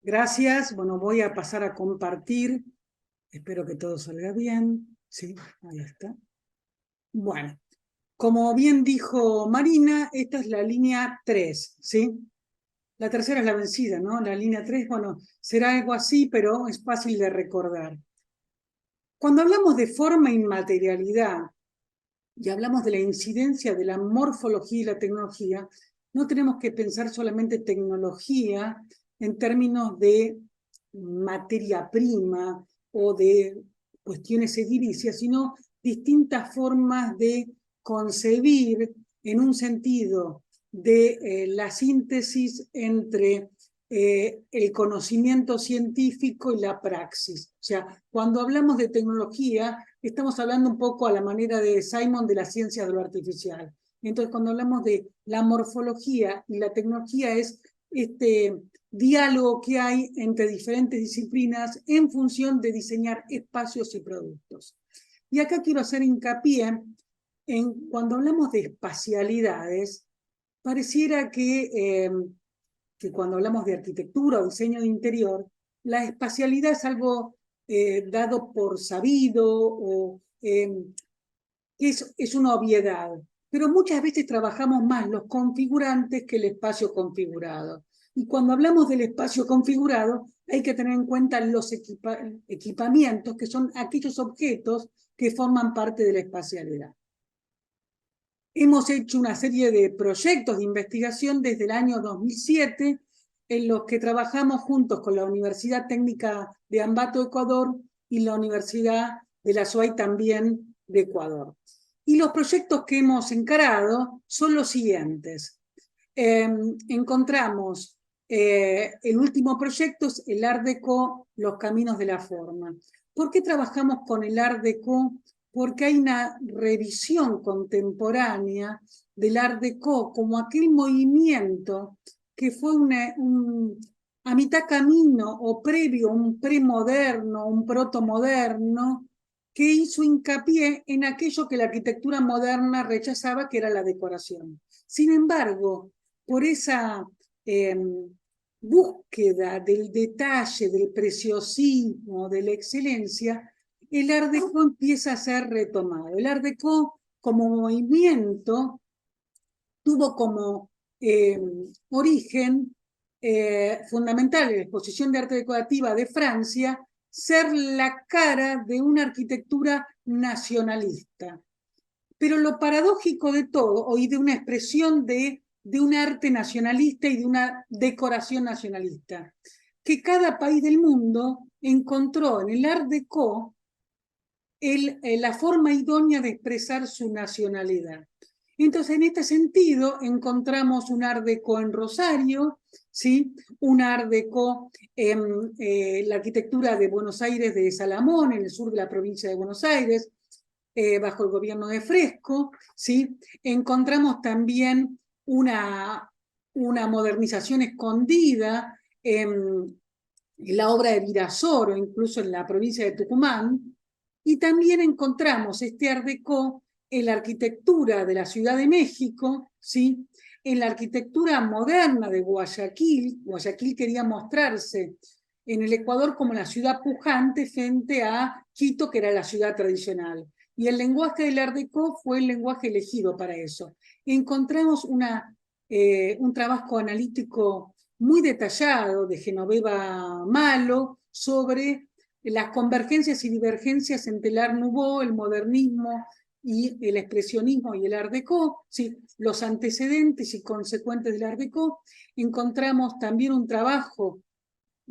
Gracias. Bueno, voy a pasar a compartir. Espero que todo salga bien. Sí, ahí está. Bueno, como bien dijo Marina, esta es la línea 3, ¿sí? La tercera es la vencida, ¿no? La línea 3, bueno, será algo así, pero es fácil de recordar. Cuando hablamos de forma e inmaterialidad y hablamos de la incidencia de la morfología y la tecnología, no tenemos que pensar solamente tecnología en términos de materia prima o de cuestiones edilicias, sino distintas formas de concebir en un sentido de la síntesis entre el conocimiento científico y la praxis. O sea, cuando hablamos de tecnología, estamos hablando un poco a la manera de Simon de la ciencia de lo artificial. Entonces, cuando hablamos de la morfología y la tecnología es este diálogo que hay entre diferentes disciplinas en función de diseñar espacios y productos. Y acá quiero hacer hincapié en cuando hablamos de espacialidades, pareciera que cuando hablamos de arquitectura o diseño de interior, la espacialidad es algo dado por sabido o que es una obviedad. Pero muchas veces trabajamos más los configurantes que el espacio configurado. Y cuando hablamos del espacio configurado, hay que tener en cuenta los equipamientos, que son aquellos objetos que forman parte de la espacialidad. Hemos hecho una serie de proyectos de investigación desde el año 2007 en los que trabajamos juntos con la Universidad Técnica de Ambato, Ecuador, y la Universidad de la SUAY también de Ecuador. Y los proyectos que hemos encarado son los siguientes. Encontramos, el último proyecto es el Art Deco, los caminos de la forma. ¿Por qué trabajamos con el Art Deco? Porque hay una revisión contemporánea del Art Deco como aquel movimiento que fue a mitad camino o previo, un premoderno, un protomoderno, que hizo hincapié en aquello que la arquitectura moderna rechazaba, que era la decoración. Sin embargo, por esa búsqueda del detalle, del preciosismo, de la excelencia, el Art Deco empieza a ser retomado. El Art Deco como movimiento tuvo como origen fundamental en la Exposición de Arte Decorativa de Francia ser la cara de una arquitectura nacionalista. Pero lo paradójico de todo, y de una expresión de un arte nacionalista y de una decoración nacionalista, que cada país del mundo encontró en el Art Deco la forma idónea de expresar su nacionalidad. Entonces, en este sentido, encontramos un Art Deco en Rosario, ¿sí? Un Art Deco en la arquitectura de Buenos Aires, de Salamón, en el sur de la provincia de Buenos Aires, bajo el gobierno de Fresco, ¿sí? Encontramos también una modernización escondida en la obra de Virasoro, incluso en la provincia de Tucumán, y también encontramos este Art Deco en la arquitectura de la Ciudad de México, ¿sí? En la arquitectura moderna de Guayaquil. Guayaquil quería mostrarse en el Ecuador como la ciudad pujante frente a Quito, que era la ciudad tradicional. Y el lenguaje del Art Deco fue el lenguaje elegido para eso. Encontramos un trabajo analítico muy detallado de Genoveva Malo sobre las convergencias y divergencias entre el Art Nouveau, el modernismo y el expresionismo y el Art Deco, ¿sí? Los antecedentes y consecuentes del Art Deco. Encontramos también un trabajo,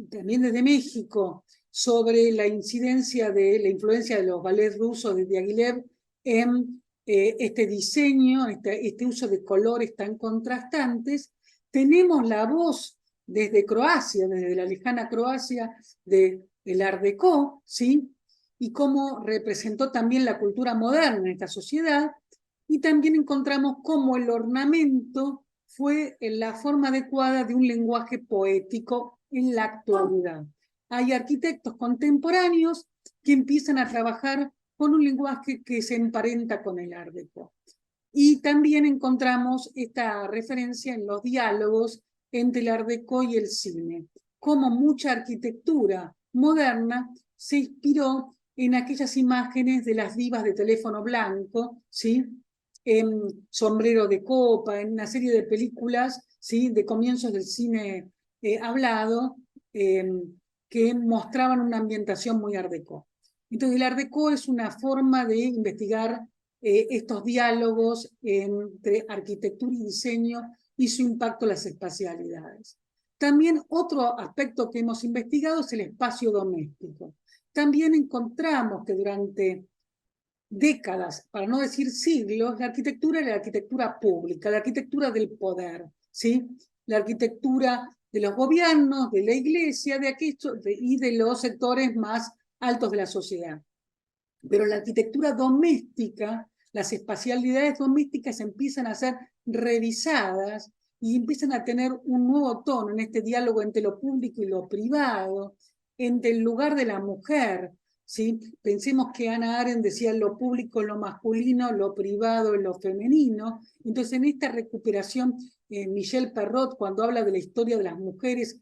también desde México, sobre la incidencia de la influencia de los ballets rusos de Diaghilev en este diseño, este uso de colores tan contrastantes. Tenemos la voz desde Croacia, desde la lejana Croacia, del Art Deco, ¿sí? Y cómo representó también la cultura moderna en esta sociedad. Y también encontramos cómo el ornamento fue la forma adecuada de un lenguaje poético en la actualidad. Hay arquitectos contemporáneos que empiezan a trabajar con un lenguaje que se emparenta con el Art Deco. Y también encontramos esta referencia en los diálogos entre el Art Deco y el cine, cómo mucha arquitectura moderna se inspiró en aquellas imágenes de las divas de teléfono blanco, ¿sí? En Sombrero de Copa, en una serie de películas, ¿sí? De comienzos del cine hablado, que mostraban una ambientación muy art déco. Entonces el art déco es una forma de investigar estos diálogos entre arquitectura y diseño y su impacto en las espacialidades. También otro aspecto que hemos investigado es el espacio doméstico. También encontramos que durante décadas, para no decir siglos, la arquitectura era la arquitectura pública, la arquitectura del poder, ¿sí? La arquitectura de los gobiernos, de la iglesia, y de los sectores más altos de la sociedad. Pero la arquitectura doméstica, las espacialidades domésticas empiezan a ser revisadas y empiezan a tener un nuevo tono en este diálogo entre lo público y lo privado, entre el lugar de la mujer, ¿sí? Pensemos que Hannah Arendt decía lo público es lo masculino, lo privado es lo femenino. Entonces en esta recuperación, Michel Perrot, cuando habla de la historia de las mujeres,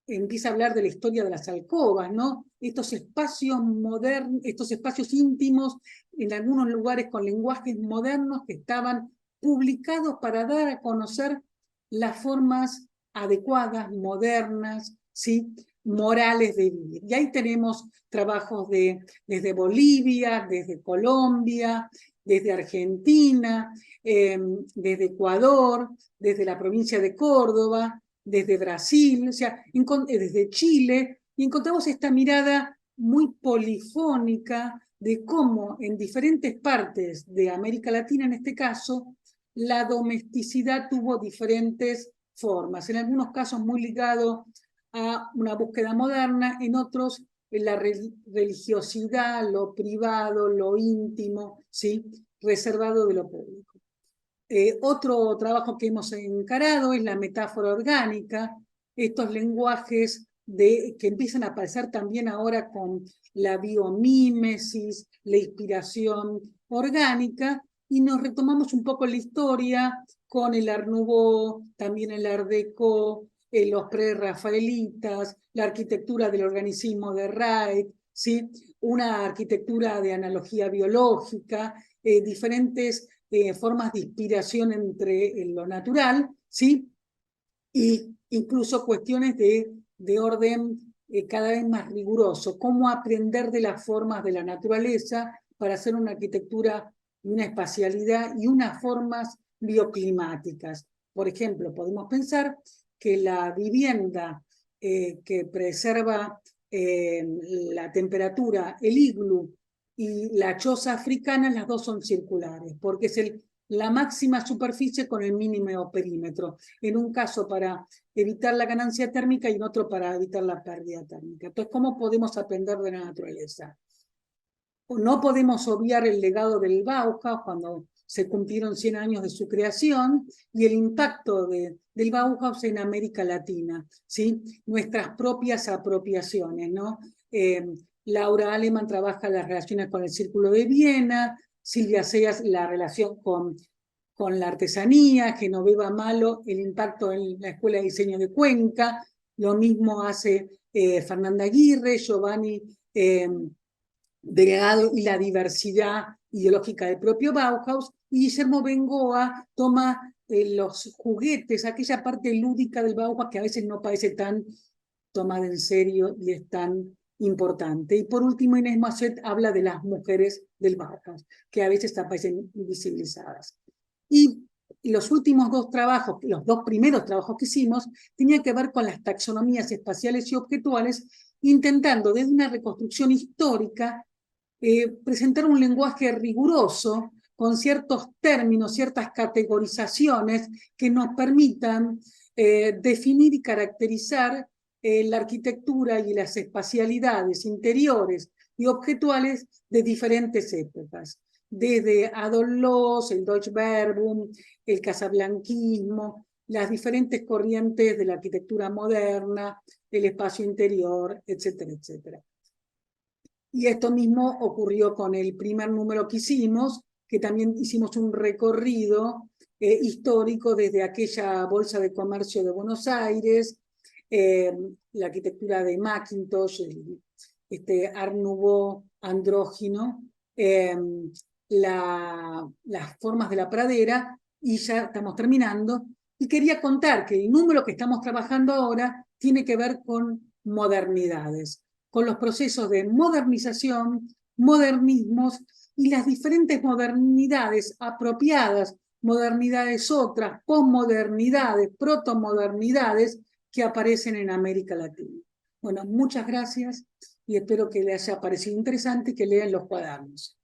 empieza a hablar de la historia de las alcobas, ¿no? Estos espacios modernos, estos espacios íntimos, en algunos lugares con lenguajes modernos que estaban publicados para dar a conocer las formas adecuadas, modernas, ¿sí? Morales de vivir. Y ahí tenemos trabajos desde Bolivia, desde Colombia, desde Argentina, desde Ecuador, desde la provincia de Córdoba, desde Brasil, o sea, desde Chile, y encontramos esta mirada muy polifónica de cómo en diferentes partes de América Latina, en este caso, la domesticidad tuvo diferentes formas, en algunos casos muy ligado a una búsqueda moderna, en otros la religiosidad, lo privado, lo íntimo, ¿sí? Reservado de lo público. Otro trabajo que hemos encarado es la metáfora orgánica, estos lenguajes que empiezan a aparecer también ahora con la biomímesis, la inspiración orgánica, y nos retomamos un poco la historia con el Art Nouveau, también el Art Déco, los prerrafaelitas, la arquitectura del organicismo de Wright, ¿sí? Una arquitectura de analogía biológica, diferentes formas de inspiración entre lo natural, ¿sí? Y incluso cuestiones de orden cada vez más riguroso, cómo aprender de las formas de la naturaleza para hacer una arquitectura, una espacialidad y unas formas bioclimáticas. Por ejemplo, podemos pensar que la vivienda que preserva la temperatura, el iglú, y la choza africana, las dos son circulares, porque es la máxima superficie con el mínimo perímetro, en un caso para evitar la ganancia térmica y en otro para evitar la pérdida térmica. Entonces, ¿cómo podemos aprender de la naturaleza? No podemos obviar el legado del Bauhaus cuando se cumplieron 100 años de su creación y el impacto del Bauhaus en América Latina, ¿sí? Nuestras propias apropiaciones, ¿no? Laura Aleman trabaja las relaciones con el Círculo de Viena, Silvia Seas la relación con la artesanía, Genoveva Malo el impacto en la Escuela de Diseño de Cuenca, lo mismo hace Fernanda Aguirre, Giovanni Delgado y la diversidad ideológica del propio Bauhaus, y Guillermo Bengoa toma los juguetes, aquella parte lúdica del Bauhaus que a veces no parece tan tomada en serio y es tan importante. Y por último, Inés Masset habla de las mujeres del Bauhaus, que a veces aparecen invisibilizadas. Y los últimos dos trabajos, los dos primeros trabajos que hicimos, tenían que ver con las taxonomías espaciales y objetuales, intentando desde una reconstrucción histórica presentar un lenguaje riguroso con ciertos términos, ciertas categorizaciones que nos permitan definir y caracterizar la arquitectura y las espacialidades interiores y objetuales de diferentes épocas, desde Adolf Loos, el Deutsche Verbum, el casablanquismo, las diferentes corrientes de la arquitectura moderna, el espacio interior, etcétera, etcétera. Y esto mismo ocurrió con el primer número que hicimos, que también hicimos un recorrido histórico desde aquella Bolsa de Comercio de Buenos Aires, la arquitectura de Mackintosh, este Art Nouveau andrógino, las formas de la pradera, y ya estamos terminando. Y quería contar que el número que estamos trabajando ahora tiene que ver con modernidades, con los procesos de modernización, modernismos y las diferentes modernidades apropiadas, modernidades otras, posmodernidades, protomodernidades que aparecen en América Latina. Bueno, muchas gracias y espero que les haya parecido interesante y que lean los cuadernos.